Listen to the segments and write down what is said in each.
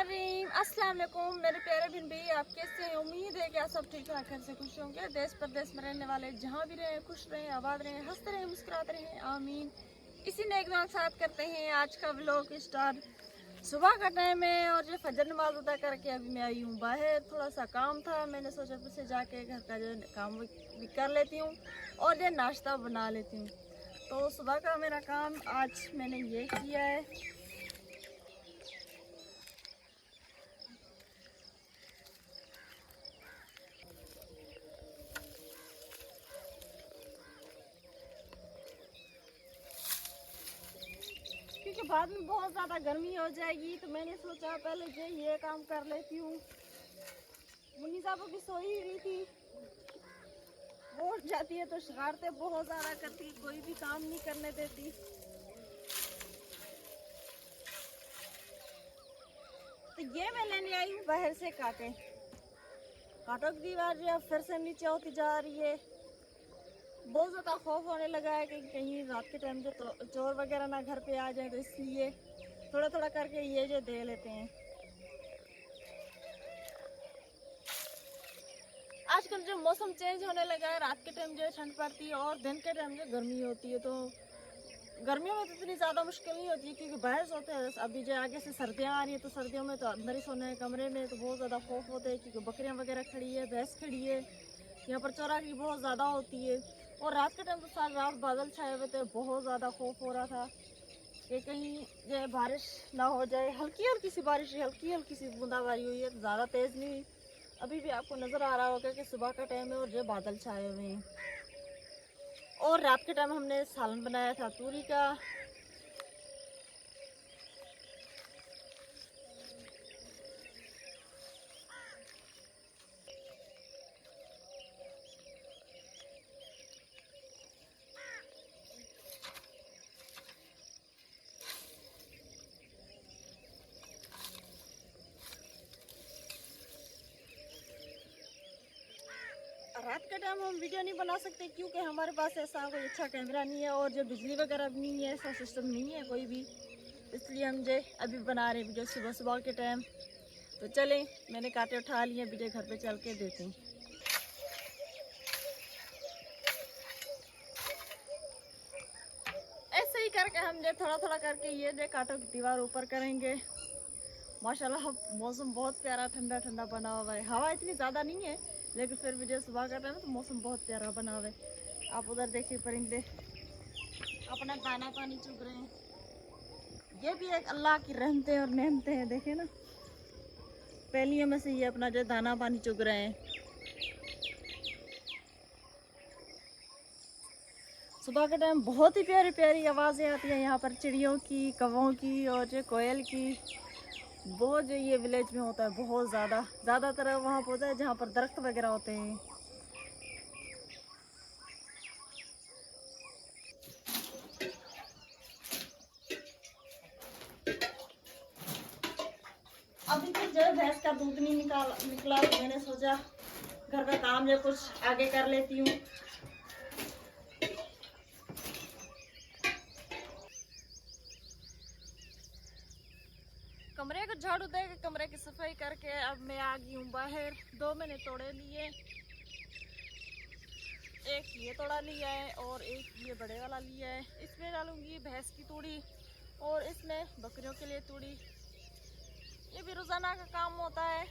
अस्सलाम वालेकुम मेरे प्यारे बहन भाई, आप कैसे हैं? उम्मीद है कि आप सब ठीक ठाक घर से खुश होंगे। देश प्रदेश में रहने वाले जहाँ भी रहें, खुश रहें, आबाद रहें, हंसते रहें, मुस्कुराते रहें, आमीन। इसी ने एक बार साथ करते हैं आज का व्लॉग स्टार्ट। सुबह का टाइम है और जो फजर नमाज अदा करके अभी मैं आई हूँ बाहर। थोड़ा सा काम था, मैंने सोचा फिर से जाके घर का जो काम भी कर लेती हूँ और ये नाश्ता बना लेती हूँ। तो सुबह का मेरा काम आज मैंने ये किया है। क्योंकि बाद में बहुत ज़्यादा गर्मी हो जाएगी तो मैंने सोचा पहले जो ये काम कर लेती हूँ। मुन्नी साहब भी सोई हुई थी, वो उठ जाती है तो शरारतें बहुत ज़्यादा करती है, कोई भी काम नहीं करने देती। तो ये मैं लेने आई हूँ बाहर से कांटे। कांटों की दीवार जो है फिर से नीचे होती जा रही है। बहुत ज़्यादा खौफ होने लगा है कि कहीं रात के टाइम जो चोर वगैरह ना घर पे आ जाए, तो इसलिए थोड़ा थोड़ा करके ये जो दे लेते हैं। आजकल जो मौसम चेंज होने लगा है, रात के टाइम जो है ठंड पड़ती है और दिन के टाइम जो गर्मी होती है। तो गर्मियों में तो इतनी ज़्यादा मुश्किल नहीं होती क्योंकि बाहर सोते हैं। अभी जो आगे से सर्दियाँ आ रही है तो सर्दियों में तो अंदर ही सोना है कमरे में, तो बहुत ज़्यादा खौफ होता है क्योंकि बकरियाँ वगैरह खड़ी है, भैंस खड़ी है, यहाँ पर चौराही बहुत ज़्यादा होती है। और रात के टाइम तो सारी रात बादल छाए हुए थे, बहुत ज़्यादा खौफ हो रहा था कि कहीं जो है बारिश ना हो जाए। हल्की हल्की सी बारिश, हल्की हल्की सी बूंदाबांदी हुई है, ज़्यादा तेज़ नहीं हुई। अभी भी आपको नज़र आ रहा होगा कि सुबह का टाइम है और जो बादल छाए हुए हैं। और रात के टाइम हमने सालन बनाया था तूरी का। रात के टाइम हम वीडियो नहीं बना सकते क्योंकि हमारे पास ऐसा कोई अच्छा कैमरा नहीं है और जो बिजली वगैरह भी नहीं है, ऐसा सिस्टम नहीं है कोई भी। इसलिए हम जो अभी बना रहे वीडियो सुबह सुबह के टाइम। तो चलें, मैंने कांटे उठा लिए, वीडियो घर पे चल के देते हैं। ऐसे ही करके हम जो थोड़ा थोड़ा करके ये जो कांटों की दीवार ऊपर करेंगे। माशाल्लाह मौसम बहुत प्यारा ठंडा ठंडा बना हुआ है। हवा इतनी ज़्यादा नहीं है लेकिन फिर भी जो सुबह का टाइम है तो मौसम बहुत प्यारा बना हुआ है। आप उधर देखिए परिंदे अपना दाना पानी चुग रहे हैं। ये भी एक अल्लाह की रहमतें और नेमतें हैं, देखे ना, पहलियों में से ये अपना जो दाना पानी चुग रहे हैं। सुबह के टाइम बहुत ही प्यारी प्यारी आवाज़ें आती हैं यहाँ पर, चिड़ियों की, कौवों की और जो कोयल की। बहुत जो ये विलेज में होता है बहुत ज़्यादातर वहाँ पर होता है जहाँ पर दरख्त वगैरह होते हैं। अभी तक जो है भैंस का दूध नहीं निकला तो मैंने सोचा घर का काम जो कुछ आगे कर लेती हूँ। कमरे को झाड़ू दे के कमरे की सफाई करके अब मैं आ गई हूँ बाहर। दो मैंने तोड़े लिए, एक ये तोड़ा लिया है और एक ये बड़े वाला लिया है। इसमें डालूंगी भैंस की तूड़ी और इसमें बकरियों के लिए तूड़ी। ये भी रोजाना का काम होता है।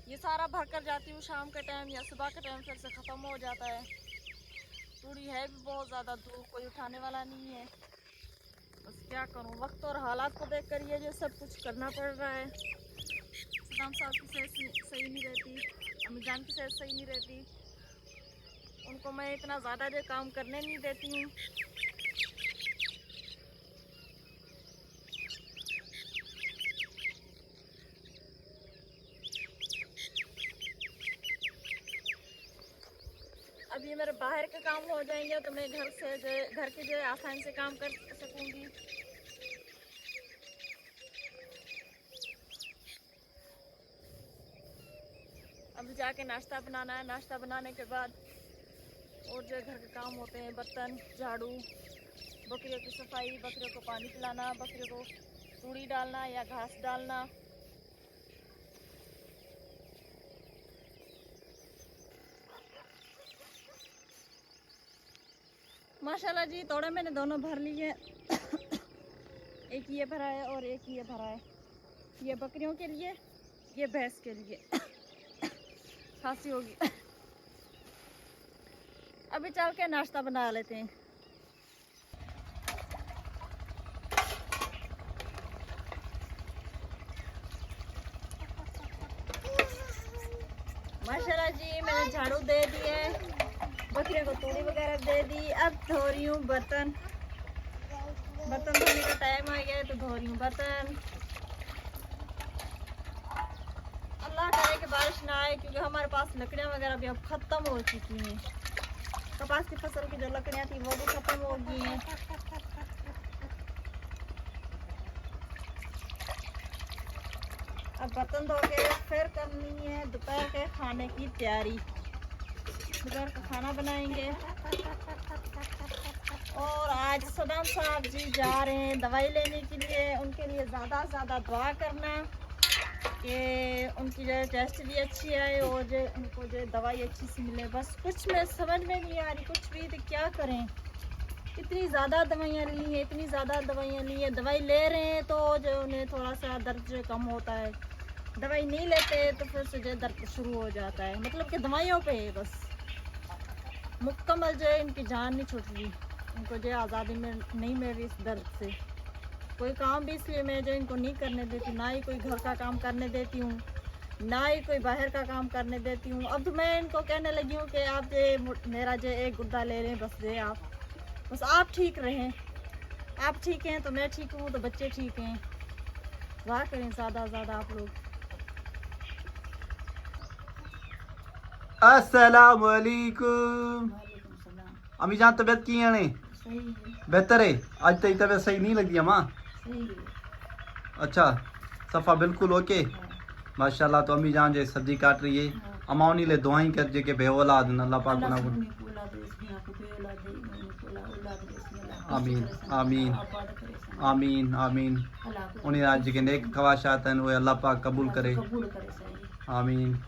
ये सारा भर कर जाती हूँ शाम के टाइम या सुबह के टाइम, फिर से ख़त्म हो जाता है। तूड़ी है भी बहुत ज़्यादा, धूप कोई उठाने वाला नहीं है। बस क्या करूँ, वक्त और हालात को देख कर ये जो सब कुछ करना पड़ रहा है। सदाम साहब की सेहत सही नहीं रहती, अम्मी जान की सेहत सही नहीं रहती, उनको मैं इतना ज़्यादा जो काम करने नहीं देती हूँ। अब ये मेरे बाहर के काम हो जाएंगे तो मैं घर के जो आसानी से काम कर सकूँगी। अब जाके नाश्ता बनाना है। नाश्ता बनाने के बाद और जो घर के काम होते हैं, बर्तन, झाड़ू, बकरियों की सफाई, बकरियों को पानी पिलाना, बकरियों को तूड़ी डालना या घास डालना, माशाल्लाह जी, तोड़े मैंने दोनों भर लिए। एक ये भरा है और एक ये भरा है। ये बकरियों के लिए, ये भैंस के लिए। खांसी होगी। अभी चल के नाश्ता बना लेते हैं। माशाल्लाह जी, मैंने झाड़ू दे दिए, बकरियों को तूड़ी वगैरह दे दी। अब धो रही हूँ बर्तन। बर्तन धोने का टाइम आ गया है तो धो रही हूँ बर्तन। अल्लाह करे कि बारिश ना आए, क्योंकि हमारे पास लकड़ियाँ वगैरह भी अब ख़त्म हो चुकी हैं। कपास की फसल की जो लकड़ियाँ थी वो भी ख़त्म हो गई हैं। अब बर्तन धो के फिर करनी है दोपहर के खाने की तैयारी। दोपहर का खाना बनाएंगे। और आज सदाम साहब जी जा रहे हैं दवाई लेने के लिए। उनके लिए ज़्यादा से ज़्यादा दुआ करना कि उनकी जो टेस्ट भी अच्छी आए और जो उनको जो दवाई अच्छी सी मिले। बस कुछ में समझ में नहीं आ रही कुछ भी, तो क्या करें। इतनी ज़्यादा दवाइयाँ ली हैं, इतनी ज़्यादा दवाइयाँ ली हैं। दवाई ले रहे हैं तो जो उन्हें थोड़ा सा दर्द जो कम होता है, दवाई नहीं लेते तो फिर से जो दर्द शुरू हो जाता है। मतलब कि दवाइयों पे है बस मुकम्मल जो है इनकी जान नहीं छूट रही। इनको जो आज़ादी में नहीं मिल रही इस दर्द से। कोई काम भी इसलिए मैं जो इनको नहीं करने देती, ना ही कोई घर का काम करने देती हूँ, ना ही कोई बाहर का काम करने देती हूँ। अब तो मैं इनको कहने लगी हूँ कि आप जो मेरा जो एक गुद्दा ले लें, बस आप ठीक रहें। आप ठीक हैं तो मैं ठीक हूँ, तो बच्चे ठीक हैं। दुआ करें ज़्यादा से ज़्यादा आप लोग। अस्सलाम वालेकुम। अम्मी जान तबीयत की है? बेहतर है। आज तेरी तबीयत सही नहीं लगी अम्मा? अच्छा, सफ़ा बिल्कुल ओके। माशाल्लाह। तो अम्मी जान जो सब्जी काट रही है, अम्मा उन्हीं ले दुआई कर जे के बे औलाद अल्लाह पाक ना। आमीन आमीन आमीन आमीन। उन्हें आज के नेक ख्वाहिशात हैं वो अल्लाह पाक कबूल करे। आमीन।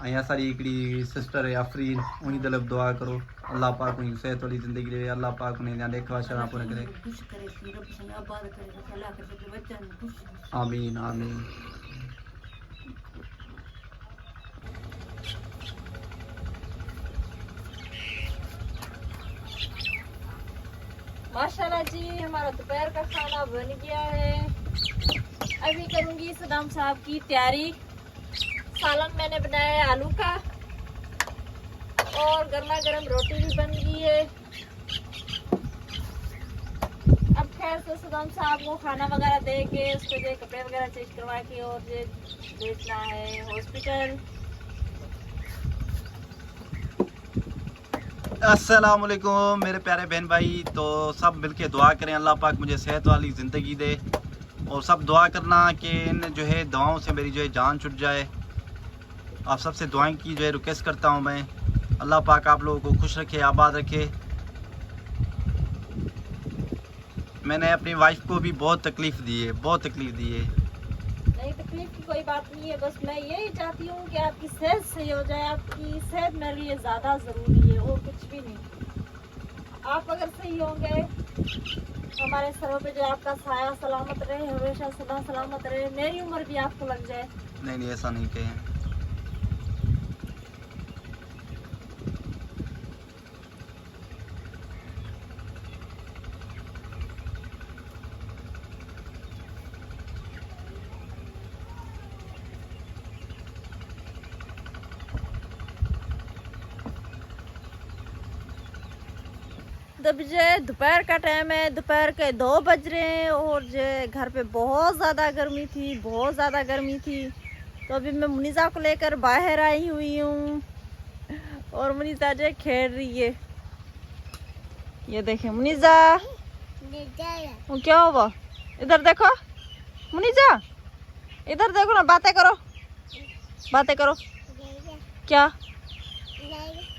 अँ सारी हिकिड़ी सिस्टर है अफरीन, उन्हीं तरफ दुआ करो अल्लाह पाक उन्हें सेहत वाली ज़िंदगी दे, अल्लाह पाक उन्हें नेक ख्वाहिशात पूरा करे। आमीन आमीन। माशाल्लाह जी, हमारा दोपहर का खाना बन गया है। अभी करूँगी सदाम साहब की तैयारी। सालन मैंने बनाया है आलू का और गर्मा गर्म रोटी भी बन गई है। अब खैर से सदाम साहब को खाना वगैरह दे के उसके जो कपड़े वगैरह चेंज करवा के और जो भेजना है हॉस्पिटल। अस्सलाम वालेकुम मेरे प्यारे बहन भाई। तो सब मिलके दुआ करें अल्लाह पाक मुझे सेहत वाली ज़िंदगी दे, और सब दुआ करना कि इन जो है दुआओं से मेरी जो है जान छुट जाए। आप सबसे दुआएं की जो है रिक्वेस्ट करता हूं मैं। अल्लाह पाक आप लोगों को खुश रखे, आबाद रखे। मैंने अपनी वाइफ को भी बहुत तकलीफ़ दी है, बहुत तकलीफ़ दी है। नहीं, तकलीफ की कोई बात नहीं है। बस मैं यही चाहती हूँ कि आपकी सेहत सही हो जाए। आपकी सेहत मेरे लिए ज़्यादा ज़रूरी है और कुछ भी नहीं। आप अगर सही होंगे तो हमारे सरों पे जो आपका साया सलामत रहे, हमेशा सदा सलामत रहे। मेरी उम्र भी आपको लग जाए। नहीं ऐसा नहीं कहें। तब जो दोपहर का टाइम है, दोपहर के 2 बज रहे हैं और जो घर पे बहुत ज़्यादा गर्मी थी, बहुत ज़्यादा गर्मी थी। तो अभी मैं मुनीज़ा को लेकर बाहर आई हुई हूँ और मुनीज़ा जो खेल रही है। ये देखें मुनीज़ा, वो क्या हुआ? इधर देखो मुनीज़ा, इधर देखो ना, बातें करो, बातें करो। क्या?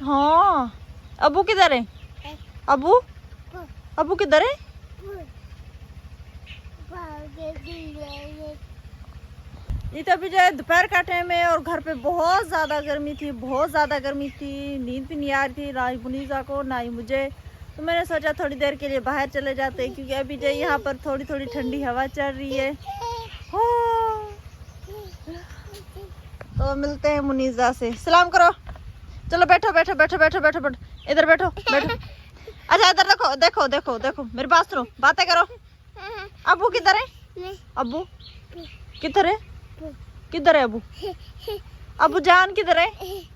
हाँ, अबू किधर है? अबू अबू किधर है? ये तो अभी जो है दोपहर का टाइम है और घर पे बहुत ज़्यादा गर्मी थी, बहुत ज़्यादा गर्मी थी। नींद भी नहीं आ रही थी, ना ही मुनीज़ा को ना ही मुझे। तो मैंने सोचा थोड़ी देर के लिए बाहर चले जाते हैं, क्योंकि अभी जो यहाँ पर थोड़ी थोड़ी ठंडी हवा चल रही है। तो मिलते हैं मुनीजा से। सलाम करो। चलो बैठो बैठो बैठो बैठो बैठो बैठो, इधर बैठो बैठो। अच्छा इधर देखो देखो देखो देखो, मेरी बात सुनो, बातें करो। अबू किधर है? अबू किधर है? किधर है अबू? अबू जान किधर है?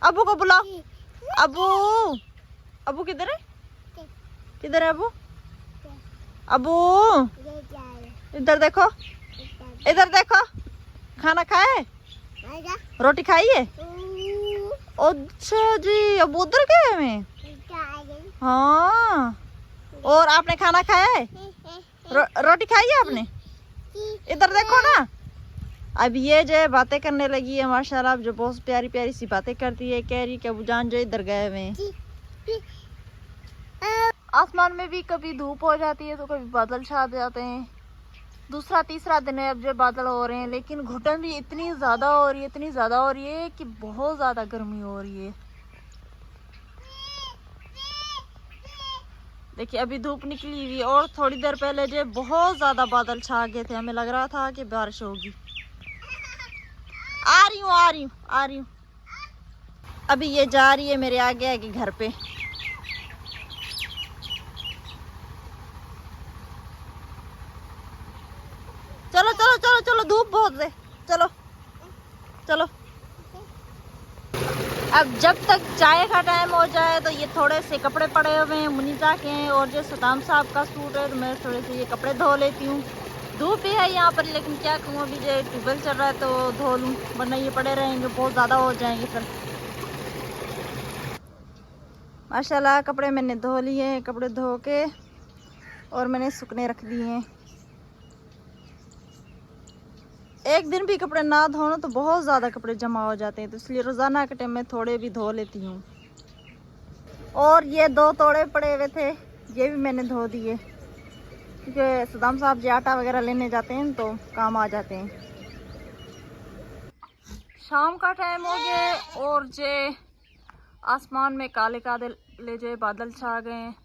अबू को बुलाओ। अबू, अबू किधर है? किधर है अबू? अबू इधर देखो, इधर देखो। खाना खाए? रोटी खाई है? अच्छा जी, अब उधर गए हमें। हाँ, और आपने खाना खाया है? रोटी खाई है आपने? इधर देखो ना। अब ये जो बातें करने लगी है माशाल्लाह, जो बहुत प्यारी प्यारी सी बातें करती है। कह रही कि अबू जान जो इधर गए हुए। आसमान में भी कभी धूप हो जाती है तो कभी बादल छा जाते हैं। दूसरा तीसरा दिन है अब जो बादल हो रहे हैं, लेकिन घुटन भी इतनी ज़्यादा हो रही है, इतनी ज़्यादा हो रही है कि बहुत ज़्यादा गर्मी हो रही है। देखिए अभी धूप निकली हुई और थोड़ी देर पहले जो बहुत ज़्यादा बादल छा गए थे, हमें लग रहा था कि बारिश होगी। आ रही हूँ आ रही हूँ आ रही हूँ। अभी ये जा रही है मेरे आगे आगे घर पे। चलो चलो चलो चलो, धूप बहुत है। चलो चलो। अब जब तक चाय का टाइम हो जाए तो ये थोड़े से कपड़े पड़े हुए हैं मुनीजा के हैं, और जो सदाम साहब का सूट है तो मैं थोड़े से ये कपड़े धो लेती हूँ। धूप भी है यहाँ पर, लेकिन क्या कहूँ अभी जो ट्यूबवेल चल रहा है तो धो लूँ, वरना ये पड़े रहेंगे बहुत ज़्यादा हो जाएंगे फिर। माशाल्लाह कपड़े मैंने धो लिए हैं, कपड़े धो के और मैंने सूखने रख दिए हैं। एक दिन भी कपड़े ना धो तो बहुत ज़्यादा कपड़े जमा हो जाते हैं, तो इसलिए रोज़ाना के टाइम में थोड़े भी धो लेती हूँ। और ये 2 तोड़े पड़े हुए थे, ये भी मैंने धो दिए, क्योंकि सदाम साहब जी आटा वगैरह लेने जाते हैं तो काम आ जाते हैं। शाम का टाइम हो गया और जे आसमान में काले काले जो बादल छा गए हैं।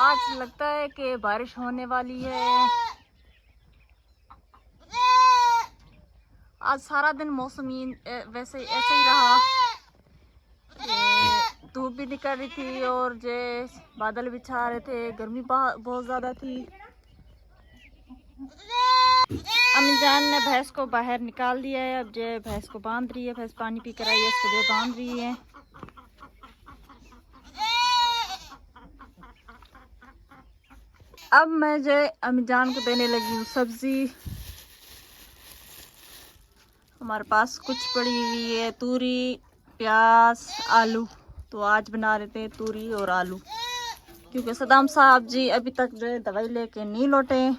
आज लगता है कि बारिश होने वाली है। आज सारा दिन मौसम वैसे ऐसे ही रहा, धूप भी निकल रही थी और जो बादल भी छा रहे थे, गर्मी बहुत ज़्यादा थी। अम्मी जान ने भैंस को बाहर निकाल दिया है, अब जो भैंस को बांध रही है, भैंस पानी पी कर आई है, इसको जो बांध रही है। अब मैं जो अम्मी जान को देने लगी हूँ सब्जी। हमारे पास कुछ पड़ी हुई है, तूरी, प्याज, आलू, तो आज बना लेते हैं तूरी और आलू, क्योंकि सदाम साहब जी अभी तक जो है दवाई लेके नहीं लौटे।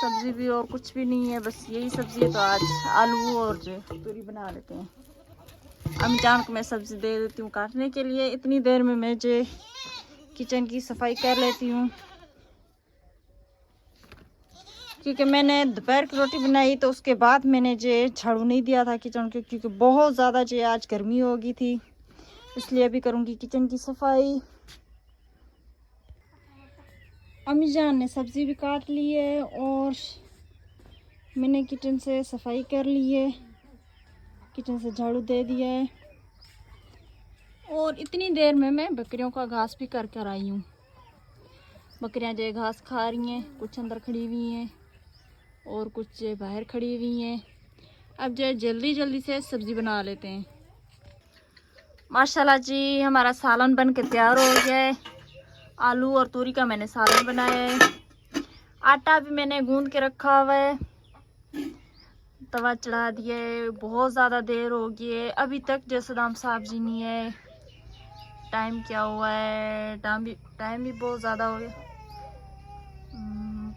सब्जी भी और कुछ भी नहीं है, बस यही सब्जी है, तो आज आलू और जो तूरी बना लेते हैं। अम्मी जान को मैं सब्जी दे देती हूँ काटने के लिए। इतनी देर में मैं जो किचन की सफाई कर लेती हूँ, क्योंकि मैंने दोपहर की रोटी बनाई तो उसके बाद मैंने जो झाड़ू नहीं दिया था किचन के, क्योंकि बहुत ज़्यादा जो आज गर्मी हो गई थी, इसलिए अभी करूँगी किचन की सफाई। अम्मी जान ने सब्ज़ी भी काट ली है और मैंने किचन से सफाई कर ली है, किचन से झाड़ू दे दिया है। और इतनी देर में मैं बकरियों का घास भी कर कर आई हूँ। बकरियाँ जो घास खा रही हैं, कुछ अंदर खड़ी हुई हैं और कुछ बाहर खड़ी हुई हैं। अब जो जल्दी जल्दी से सब्ज़ी बना लेते हैं। माशाल्लाह जी हमारा सालन बन के तैयार हो गया है। आलू और तूरी का मैंने सालन बनाया है। आटा भी मैंने गूंद के रखा हुआ है, तवा चढ़ा दिया है। बहुत ज़्यादा देर हो गई है, अभी तक जो सदाम साहब जी नहीं है। टाइम क्या हुआ है? टाइम भी बहुत ज़्यादा हो गया,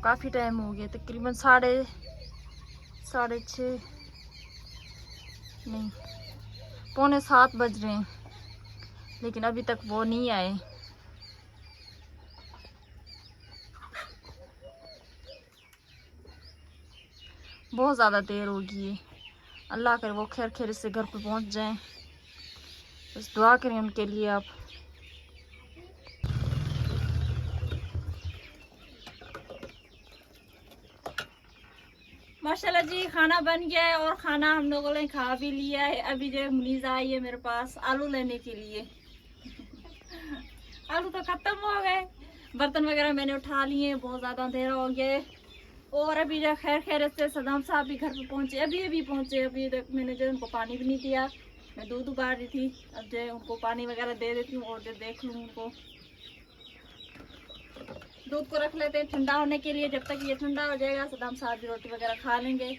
काफ़ी टाइम हो गया, तकरीबन 6:30 नहीं 6:45 बज रहे हैं, लेकिन अभी तक वो नहीं आए। बहुत ज़्यादा देर हो गई है। अल्लाह करे वो खैर खैर से घर पे पहुंच जाएं, बस दुआ करें उनके लिए आप। माशाल्लाह जी खाना बन गया है और खाना हम लोगों ने खा भी लिया है। अभी जो मुनीजा आई है मेरे पास आलू लेने के लिए। आलू तो खत्म हो गए, बर्तन वगैरह मैंने उठा लिए, बहुत ज़्यादा अंधेरा हो गया है। और अभी जो खैर खैर से सदाम साहब भी घर पे पहुँचे, अभी पहुँचे। अभी तक मैंने जो उनको पानी भी नहीं दिया, मैं दूध उबाल रही थी। अब जो उनको पानी वगैरह दे देती हूँ और जो देख लूँ उनको। दूध को रख लेते हैं ठंडा होने के लिए। जब तक ये ठंडा हो जाएगा सदाम साहब भी रोटी वगैरह खा लेंगे।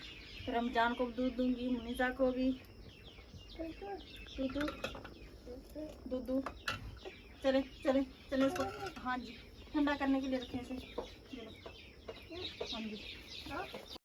फिर रमजान को भी दूध दूंगी, मुनीसा को भी दूध। चले चले चले इसको, हाँ जी ठंडा करने के लिए रखे इसे। हाँ जी।